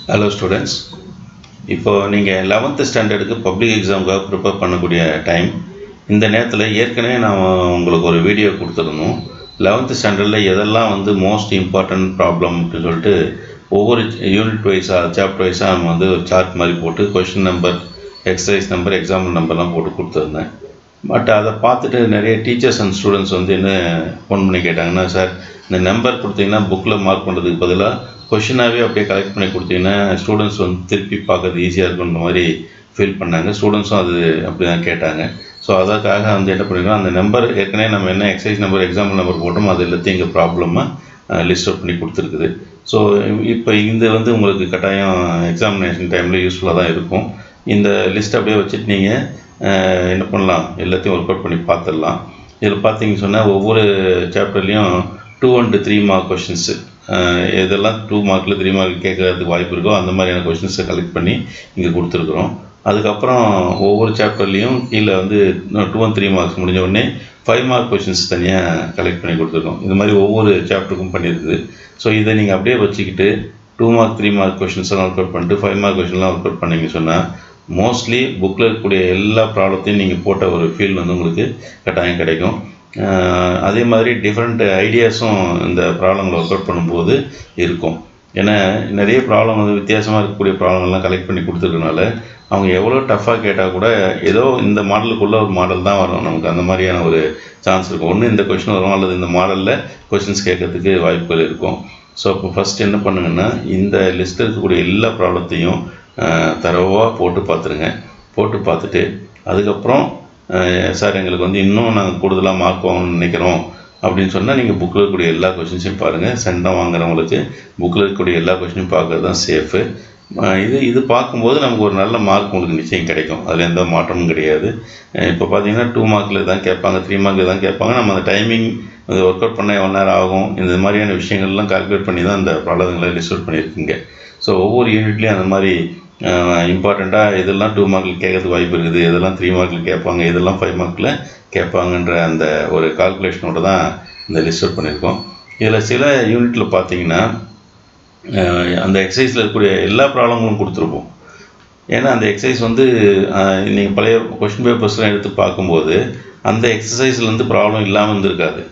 Hello students. இப்போ நீங்கள் 11th ஸ்டாண்டர்டுக்கு public எக்ஸாமுக்காக prepare பண்ணக்கூடிய டைம். இந்த நேரத்தில் ஏற்கனவே நான் உங்களுக்கு ஒரு வீடியோ கொடுத்துருந்தோம். 11th ஸ்டாண்டர்டில் எதெல்லாம் வந்து மோஸ்ட் இம்பார்ட்டன்ட் ப்ராப்ளம் அப்படின்னு சொல்லிட்டு ஒவ்வொரு யூனிட் வைஸாக சாப்டர் வைஸாக நம்ம வந்து ஒரு சார்ட் மாதிரி போட்டு question number, exercise number, example நம்பர்லாம் போட்டு கொடுத்துருந்தேன். பட் அதை பார்த்துட்டு நிறைய டீச்சர்ஸ் அண்ட் ஸ்டூடெண்ட்ஸ் வந்து என்ன ஃபோன் பண்ணி கேட்டாங்கன்னா, சார் இந்த நம்பர் கொடுத்தீங்கன்னா புக்கில் மார்க் பண்ணுறதுக்கு பதிலாக கொஷினாகவே அப்படியே கலெக்ட் பண்ணி கொடுத்தீங்கன்னா ஸ்டூடெண்ட்ஸ் வந்து திருப்பி பார்க்கறது ஈஸியாக இருக்குன்ற மாதிரி ஃபீல் பண்ணாங்க. ஸ்டூடெண்ட்ஸும் அது அப்படி தான் கேட்டாங்க. ஸோ அதற்காக வந்து என்ன பண்ணிருக்கோம், அந்த நம்பர் ஏற்கனவே நம்ம என்ன எக்ஸசைஸ் நம்பர், எக்ஸாம்பிள் நம்பர் போட்டோமோ அது எல்லாத்தையும் இங்கே ப்ராப்ளமாக லிஸ்ட் அவுட் பண்ணி கொடுத்துருக்குது. ஸோ இப்போ இது வந்து உங்களுக்கு கட்டாயம் எக்ஸாமினேஷன் டைமில் யூஸ்ஃபுல்லாக தான் இருக்கும். இந்த லிஸ்ட் அப்படியே வச்சுட்டு நீங்கள் என்ன பண்ணலாம், எல்லாத்தையும் ஒர்க் அவுட் பண்ணி பார்த்துடலாம். இதில் பார்த்தீங்கன்னு சொன்னால் ஒவ்வொரு சாப்டர்லேயும் 2 and 3 மார்க் கொஷின்ஸு, இதெல்லாம் 2 மார்க்கில் 3 மார்க் கேட்கறதுக்கு வாய்ப்பு இருக்கோ அந்த மாதிரியான கொஷின்ஸை கலெக்ட் பண்ணி இங்கே கொடுத்துருக்குறோம். அதுக்கப்புறம் ஒவ்வொரு சாப்டர்லேயும் கீழே வந்து 2 and 3 மார்க்ஸ் முடிஞ்ச உடனே 5 மார்க் கொஷின்ஸ் தனியாக கலெக்ட் பண்ணி கொடுத்துருக்கோம். இது மாதிரி ஒவ்வொரு சாப்டருக்கும் பண்ணியிருக்குது. ஸோ இதை நீங்கள் அப்படியே வச்சுக்கிட்டு 2 மார்க் 3 மார்க் கொஷின்ஸ்லாம் ஒர்க் அவுட் பண்ணிட்டு 5 மார்க் கொஷின்லாம் ஒர்க் அவுட் பண்ணிங்கன்னு சொன்னால் மோஸ்ட்லி புக்கில் இருக்கக்கூடிய எல்லா ப்ராப்ளத்தையும் நீங்கள் போட்ட ஒரு ஃபீல் வந்து உங்களுக்கு கட்டாயம் கிடைக்கும். அதே மாதிரி டிஃப்ரெண்ட் ஐடியாஸும் இந்த ப்ராப்ளங்களை ஒர்க் அவுட் பண்ணும்போது இருக்கும். ஏன்னா நிறைய ப்ராப்ளம் வந்து வித்தியாசமாக இருக்கக்கூடிய ப்ராப்ளங்கள்லாம் கலெக்ட் பண்ணி கொடுத்துருக்கனால அவங்க எவ்வளோ டஃப்பாக கேட்டால் கூட ஏதோ இந்த மாடலுக்குள்ளே ஒரு மாடல் தான் வரும், நமக்கு அந்த மாதிரியான ஒரு சான்ஸ் இருக்கும். ஒன்று இந்த கொஷின் வரும் அல்லது இந்த மாடலில் கொஷின்ஸ் கேட்கறதுக்கு வாய்ப்புகள் இருக்கும். ஸோ இப்போ ஃபஸ்ட் என்ன பண்ணுங்கன்னா, இந்த லிஸ்ட்டில் இருக்கக்கூடிய எல்லா ப்ராப்ளத்தையும் தரவாக போட்டு பார்த்துருங்க. போட்டு பார்த்துட்டு அதுக்கப்புறம் சார் எங்களுக்கு வந்து இன்னும் நாங்கள் கூடுதலாக மார்க் வாங்கணும்னு நினைக்கிறோம் அப்படின்னு சொன்னால் நீங்கள் புக்கில் இருக்கக்கூடிய எல்லா கொஷின்ஸையும் பாருங்கள். சென்டம் வாங்குறவங்களுக்கு புக்கில் இருக்கக்கூடிய எல்லா கொஷினையும் பார்க்குறது தான் சேஃபு. இது பார்க்கும்போது நமக்கு ஒரு நல்ல மார்க் உங்களுக்கு நிச்சயம் கிடைக்கும். அதில் எந்த மாற்றமும் கிடையாது. இப்போ பார்த்தீங்கன்னா 2 மார்க்கில் தான் கேட்பாங்க, 3 மார்க்கில் தான் கேட்பாங்க. நம்ம அந்த டைமிங் ஒர்க் அவுட் பண்ண எவ்வளோ நேரம் ஆகும், இந்த மாதிரியான விஷயங்கள்லாம் கால்குலேட் பண்ணி தான் அந்த ப்ராப்ளங்களை லிஸ்ட் அவுட் பண்ணியிருக்கீங்க. ஸோ ஒவ்வொரு யூனிட்லேயும் அந்த மாதிரி இம்பார்ட்டண்ட்டாக இதெல்லாம் 2 மார்க்கில் கேட்கறதுக்கு வாய்ப்பு இருக்குது, இதெல்லாம் 3 மார்க்கில் கேட்பாங்க, இதெல்லாம் 5 மார்க்கில் கேட்பாங்கன்ற அந்த ஒரு கால்குலேஷனோட தான் இந்த லிஸ்ட் அவுட் பண்ணியிருக்கோம். இதில் சில யூனிட்டில் பார்த்தீங்கன்னா அந்த எக்ஸசைஸில் இருக்கக்கூடிய எல்லா ப்ராப்ளங்களும் கொடுத்துருப்போம். ஏன்னா அந்த எக்ஸசைஸ் வந்து நீங்கள் பழைய கொஷின் பேப்பர்ஸ்லாம் எடுத்து பார்க்கும்போது அந்த எக்ஸசைஸ்லேருந்து ப்ராப்ளம் இல்லாமல் இருந்திருக்காது.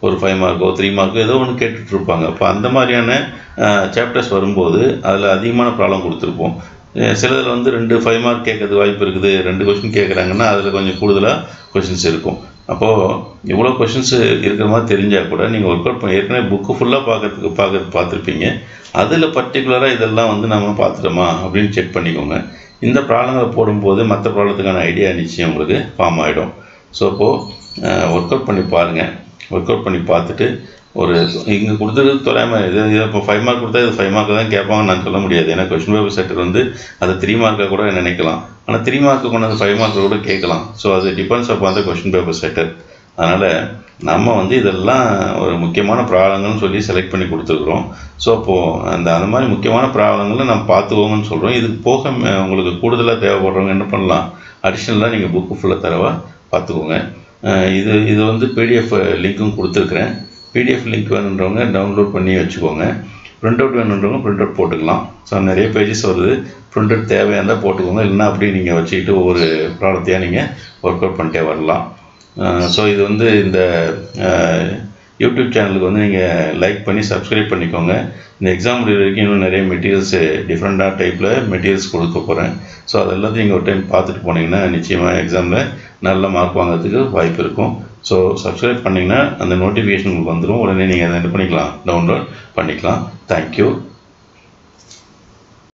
ஒரு 5 மார்க்கோ 3 மார்க்கோ ஏதோ ஒன்று கேட்டுட்ருப்பாங்க. அப்போ அந்த மாதிரியான சாப்டர்ஸ் வரும்போது அதில் அதிகமான ப்ராப்ளம் கொடுத்துருப்போம். சிலதில் வந்து 5 மார்க் கேட்கறதுக்கு வாய்ப்பு இருக்குது, 2 கொஷின் கேட்குறாங்கன்னா அதில் கொஞ்சம் கூடுதலாக கொஷின்ஸ் இருக்கும். அப்போது இவ்வளோ கொஷின்ஸ் இருக்கிற மாதிரி தெரிஞ்சால் கூட நீங்கள் ஒர்க் அவுட் பண்ணி ஏற்கனவே புக்கு ஃபுல்லாக பார்த்துருப்பீங்க. அதில் பர்டிகுலராக இதெல்லாம் வந்து நம்ம பார்த்துட்டோமா அப்படின்னு செக் பண்ணிக்கோங்க. இந்த ப்ராப்ளங்களை போடும்போது மற்ற ப்ராப்ளத்துக்கான ஐடியா நிச்சயம் உங்களுக்கு ஃபார்ம் ஆகிடும். ஸோ அப்போது ஒர்க் அவுட் பண்ணி பாருங்கள். ஒர்க் அவுட் பண்ணி பார்த்துட்டு ஒரு இங்கே கொடுத்துருக்கு தொலைமை இது இப்போ 5 மார்க் கொடுத்தா இது 5 மார்க்கு தான் கேட்பாங்கன்னு நான் சொல்ல முடியாது. ஏன்னா கொஷின் பேப்பர் செட்டர் வந்து அதை 3 மார்க்காக கூட நினைக்கலாம். ஆனால் 3 மார்க்கு கொண்டு வந்து 5 மார்க்கு கூட கேட்கலாம். ஸோ அது டிபெண்ட்ஸ் அப்பான் அந்த கொஷின் பேப்பர் செட்டர். அதனால் நம்ம வந்து இதெல்லாம் ஒரு முக்கியமான ப்ராப்ளங்கள்னு சொல்லி செலக்ட் பண்ணி கொடுத்துருக்குறோம். ஸோ அப்போது அந்த மாதிரி முக்கியமான ப்ராப்ளங்களை நம்ம பார்த்துக்கோங்கன்னு சொல்கிறோம். இதுக்கு போக உங்களுக்கு கூடுதலாக தேவைப்படுறவங்க என்ன பண்ணலாம், அடிஷ்னலாக நீங்கள் புக்கு ஃபுல்லாக தரவா பார்த்துக்கோங்க. இது வந்து பிடிஎஃப் லிங்க்கும் கொடுத்துருக்குறேன். பிடிஎஃப் லிங்க் வேணுன்றவங்க டவுன்லோட் பண்ணி வச்சுக்கோங்க. ப்ரிண்ட் அவுட் வேணுன்றவங்க ப்ரிண்ட் அவுட் போட்டுக்கலாம். ஸோ நிறைய பேஜஸ் வருது, ப்ரிண்ட் அவுட் தேவையாக இருந்தால் போட்டுக்கோங்க. இல்லைன்னா அப்படியே நீங்கள் வச்சுக்கிட்டு ஒவ்வொரு ப்ராப்ளத்தையாக நீங்கள் ஒர்க் அவுட் பண்ணிட்டே வரலாம். ஸோ இது வந்து இந்த யூடியூப் சேனலுக்கு வந்து நீங்கள் லைக் பண்ணி சப்ஸ்கிரைப் பண்ணிக்கோங்க. இந்த எக்ஸாம் முடிவு வரைக்கும் இன்னும் நிறைய மெட்டீரியல்ஸு டிஃப்ரெண்ட்டாக டைப்பில் மெட்டீரியல்ஸ் கொடுக்க போகிறேன். ஸோ அதெல்லாத்தையும் நீங்கள் ஒரு டைம் பார்த்துட்டு போனீங்கன்னா நிச்சயமாக எக்ஸாமில் நல்ல மார்க் வாங்கிறதுக்கு வாய்ப்பு இருக்கும். ஸோ சப்ஸ்கிரைப் பண்ணிங்கன்னா அந்த நோட்டிஃபிகேஷன் உங்களுக்கு வந்துடும். உடனே நீங்கள் அதை என்ன பண்ணிக்கலாம், டவுன்லோட் பண்ணிக்கலாம். தேங்க்யூ.